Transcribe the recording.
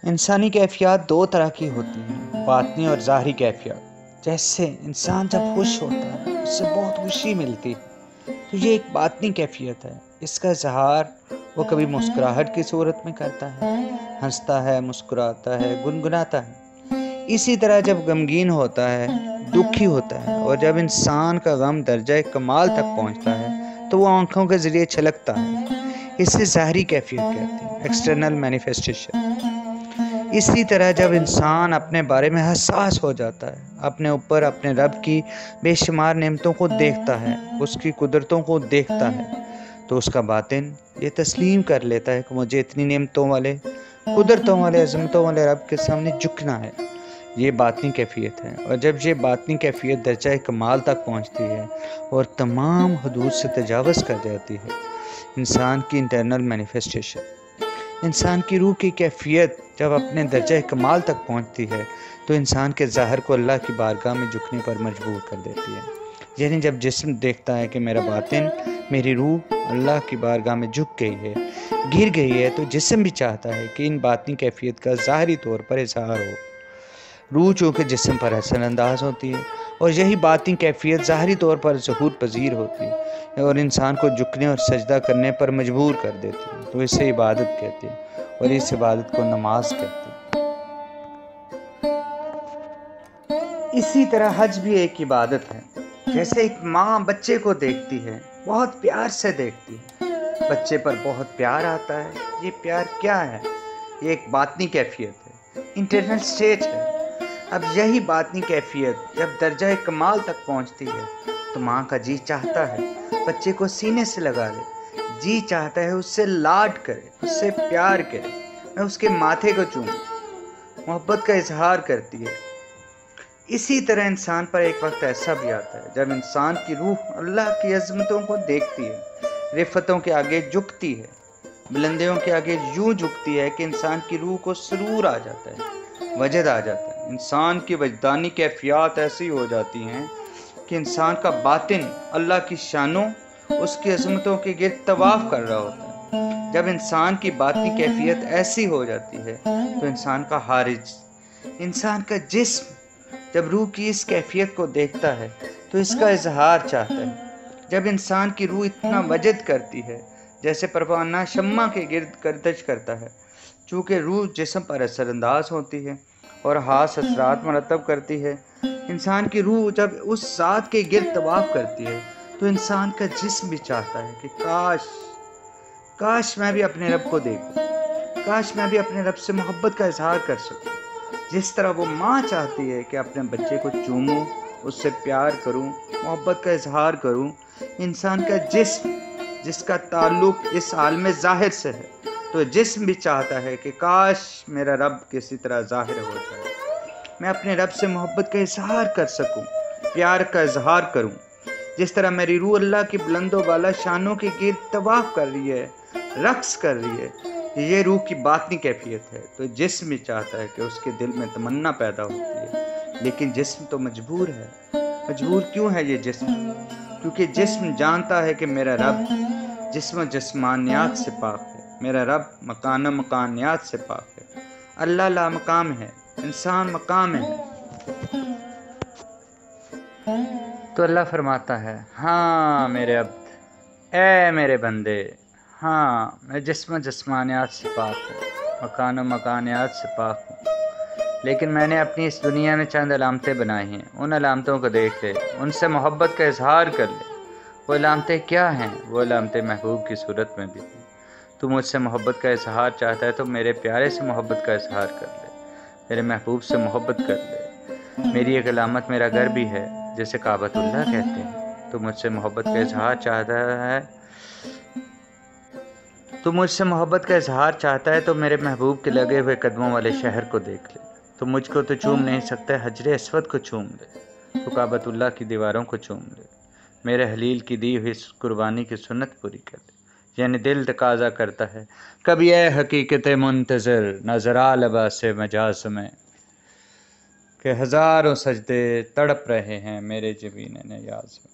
انسانی کیفیات دو طرح کی ہوتی ہیں، باطنی اور ظاہری کیفیات۔ جیسے انسان جب خوش ہوتا ہے اس سے بہت خوشی ملتی ہے، تو یہ ایک باطنی کیفیت ہے۔ اس کا اظہار وہ کبھی مسکراہٹ کی صورت میں کرتا ہے، ہنستا ہے، مسکراتا ہے، گنگناتا ہے۔ اسی طرح جب غمگین ہوتا ہے، دکھی ہوتا ہے، اور جب انسان کا غم درجہ کمال تک پہنچتا ہے تو وہ آنکھوں کے ذریعے چھلکتا ہے۔ اسے ظاہری کیفیت کہتے ہیں، ایکسٹرنل مینیفیسٹیشن۔ اسی طرح جب انسان اپنے بارے میں حساس ہو جاتا ہے، اپنے اوپر اپنے رب کی بے شمار نعمتوں کو دیکھتا ہے، اس کی قدرتوں کو دیکھتا ہے، تو اس کا باطن یہ تسلیم کر لیتا ہے کہ مجھے اتنی نعمتوں والے، قدرتوں والے، عظمتوں والے رب کے سامنے جھکنا ہے۔ یہ باطنی کیفیت ہے، اور جب یہ باطنی کیفیت درجہ کمال تک پہنچتی ہے اور تمام حدود سے تجاوز کر جاتی ہے، انسان کی انٹرنل مینیفیسٹیشن، انسان کی روح کی کیفیت جب اپنے درجہ کمال تک پہنچتی ہے تو انسان کے ظاہر کو اللہ کی بارگاہ میں جھکنے پر مجبور کر دیتی ہے۔ یعنی جب جسم دیکھتا ہے کہ میرا باطن، میری روح اللہ کی بارگاہ میں جھک گئی ہے، گر گئی ہے، تو جسم بھی چاہتا ہے کہ ان باطنی کیفیت کا ظاہری طور پر اظہار ہو۔ روح چونکہ جسم پر اثر انداز ہوتی ہے، اور یہی باطنی کیفیت ظاہری طور پر ظہور پذیر ہوتی ہے اور انسان کو جھکنے اور سجدہ کرنے پر مجبور کر دیتی ہے، تو اسے عبادت کہتے ہیں، اور اس عبادت کو نماز کہتے ہیں۔ اسی طرح حج بھی ایک عبادت ہے۔ جیسے ایک ماں بچے کو دیکھتی ہے، بہت پیار سے دیکھتی ہے، بچے پر بہت پیار آتا ہے۔ یہ پیار کیا ہے؟ یہ ایک باطنی کیفیت ہے، انٹرنل سٹیٹ ہے۔ اب یہی باطنی کیفیت جب درجہ کمال تک پہنچتی ہے تو ماں کا جی چاہتا ہے بچے کو سینے سے لگا لے، جی چاہتا ہے اس سے لاڈ کرے، اس سے پیار کرے، میں اس کے ماتھے کو چوموں، محبت کا اظہار کرتی ہے۔ اسی طرح انسان پر ایک وقت ایسا بھی آتا ہے جب انسان کی روح اللہ کی عظمتوں کو دیکھتی ہے، رفتوں کے آگے جھکتی ہے، بلندیوں کے آگے یوں جھکتی ہے کہ انسان کی روح کو سرور آ جاتا ہے، وجد آ جاتا ہے۔ انسان کی وجدانی کیفیات ایسی ہو جاتی ہیں کہ انسان کا باطن اللہ کی شانوں، اس کی عظمتوں کے گرد طواف کر رہا ہوتا ہے۔ جب انسان کی باطنی کیفیت ایسی ہو جاتی ہے تو انسان کا خارج، انسان کا جسم جب روح کی اس کیفیت کو دیکھتا ہے تو اس کا اظہار چاہتا ہے۔ جب انسان کی روح اتنا وجد کرتی ہے جیسے پروانہ شمع کے گرد گردش کرتا ہے، چونکہ روح جسم پر اثر انداز ہوتی ہے اور خاص اثرات مرتب کرتی ہے، انسان کی روح جب اس ذات کے گرد طواف کرتی ہے تو انسان کا جسم بھی چاہتا ہے کہ کاش میں بھی اپنے رب کو دیکھوں، کاش میں بھی اپنے رب سے محبت کا اظہار کر سکوں۔ جس طرح وہ ماں چاہتی ہے کہ اپنے بچے کو چوموں، اس سے پیار کروں، محبت کا اظہار کروں، انسان کا جسم جس کا تعلق اس عالم ظاہر سے ہے، تو جسم بھی چاہتا ہے کہ کاش میرا رب کسی طرح ظاہر ہو جائے، میں اپنے رب سے محبت کا اظہار کر سکوں، پیار کا اظہار کروں۔ جس طرح میری روح اللہ کی بلند و بالا شانوں کے گرد طواف کر رہی ہے، رقص کر رہی ہے، یہ روح کی باطنی کیفیت ہے، تو جسم بھی چاہتا ہے کہ اس کے دل میں تمنا پیدا ہوتی ہے، لیکن جسم تو مجبور ہے۔ مجبور کیوں ہے یہ جسم؟ کیونکہ جسم جانتا ہے کہ میرا رب جسم و جسمانیات سے پاک ہے، میرا رب مکان و مکانیات سے پاک ہے، اللہ لا مقام ہے، انسان مقام ہے۔ تو اللہ فرماتا ہے، ہاں میرے عبد، اے میرے بندے، ہاں میں جسم و جسمانیات سے پاک ہوں، مکان و مکانیات سے پاک ہوں، لیکن میں نے اپنی اس دنیا میں چند علامتیں بنائی ہیں، ان علامتوں کو دیکھ لے، ان سے محبت کا اظہار کر لے۔ وہ علامتیں کیا ہیں؟ وہ علامتیں محبوب کی صورت میں بھی ہیں۔ تو مجھ سے محبت کا اظہار چاہتا ہے تو میرے پیارے سے محبت کا اظہار کر لے، میرے محبوب سے محبت کر لے۔ میری ایک علامت میرا گھر بھی ہے جسے کعبۃ اللہ کہتے ہیں۔ تو مجھ سے محبت کا اظہار چاہتا ہے تو میرے محبوب کے لگے ہوئے قدموں والے شہر کو دیکھ لے۔ تو مجھ کو تو چوم نہیں سکتا، حجر اسود کو چوم لے، تو کعبۃ اللہ کی دیواروں کو چوم لے، میرے حلیل کی دی ہوئی قربانی کی سنت پوری کر لے۔ یعنی دل تقاضا کرتا ہے کبھی اے حقیقت منتظر نظرا لباس مجاز میں، کہ ہزاروں سجدے تڑپ رہے ہیں میرے جبین نیاز میں۔